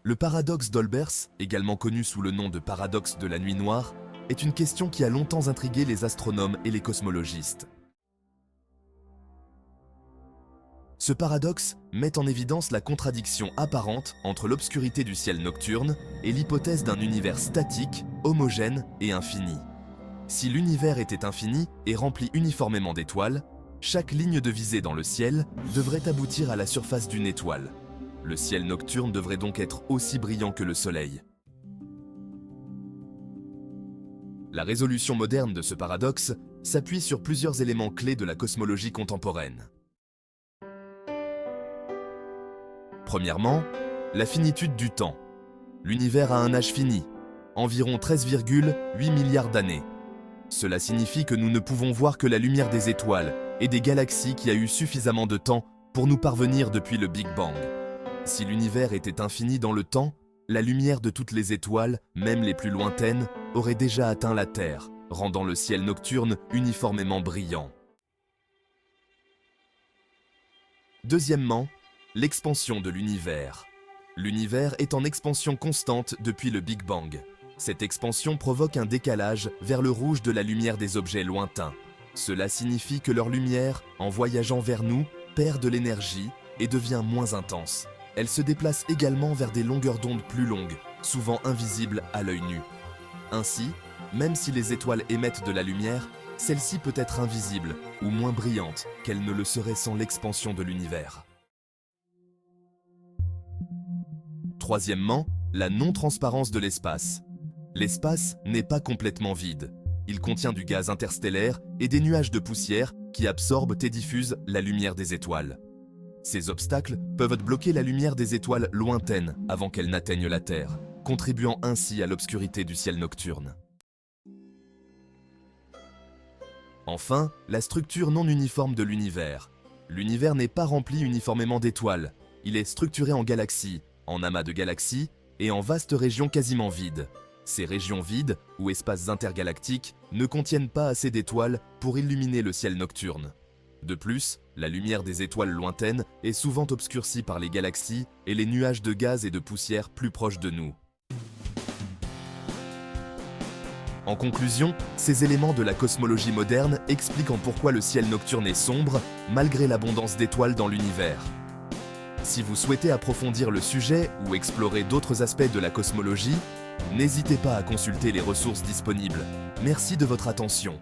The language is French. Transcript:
Le paradoxe d'Olbers, également connu sous le nom de paradoxe de la nuit noire, est une question qui a longtemps intrigué les astronomes et les cosmologistes. Ce paradoxe met en évidence la contradiction apparente entre l'obscurité du ciel nocturne et l'hypothèse d'un univers statique, homogène et infini. Si l'univers était infini et rempli uniformément d'étoiles, chaque ligne de visée dans le ciel devrait aboutir à la surface d'une étoile. Le ciel nocturne devrait donc être aussi brillant que le Soleil. La résolution moderne de ce paradoxe s'appuie sur plusieurs éléments clés de la cosmologie contemporaine. Premièrement, la finitude du temps. L'univers a un âge fini, environ 13,8 milliards d'années. Cela signifie que nous ne pouvons voir que la lumière des étoiles et des galaxies qui a eu suffisamment de temps pour nous parvenir depuis le Big Bang. Si l'univers était infini dans le temps, la lumière de toutes les étoiles, même les plus lointaines, aurait déjà atteint la Terre, rendant le ciel nocturne uniformément brillant. Deuxièmement, l'expansion de l'univers. L'univers est en expansion constante depuis le Big Bang. Cette expansion provoque un décalage vers le rouge de la lumière des objets lointains. Cela signifie que leur lumière, en voyageant vers nous, perd de l'énergie et devient moins intense. Elle se déplace également vers des longueurs d'onde plus longues, souvent invisibles à l'œil nu. Ainsi, même si les étoiles émettent de la lumière, celle-ci peut être invisible ou moins brillante qu'elle ne le serait sans l'expansion de l'univers. Troisièmement, la non-transparence de l'espace. L'espace n'est pas complètement vide. Il contient du gaz interstellaire et des nuages de poussière qui absorbent et diffusent la lumière des étoiles. Ces obstacles peuvent bloquer la lumière des étoiles lointaines avant qu'elles n'atteignent la Terre, contribuant ainsi à l'obscurité du ciel nocturne. Enfin, la structure non uniforme de l'univers. L'univers n'est pas rempli uniformément d'étoiles. Il est structuré en galaxies, en amas de galaxies et en vastes régions quasiment vides. Ces régions vides, ou espaces intergalactiques, ne contiennent pas assez d'étoiles pour illuminer le ciel nocturne. De plus, la lumière des étoiles lointaines est souvent obscurcie par les galaxies et les nuages de gaz et de poussière plus proches de nous. En conclusion, ces éléments de la cosmologie moderne expliquent en pourquoi le ciel nocturne est sombre, malgré l'abondance d'étoiles dans l'univers. Si vous souhaitez approfondir le sujet ou explorer d'autres aspects de la cosmologie, n'hésitez pas à consulter les ressources disponibles. Merci de votre attention.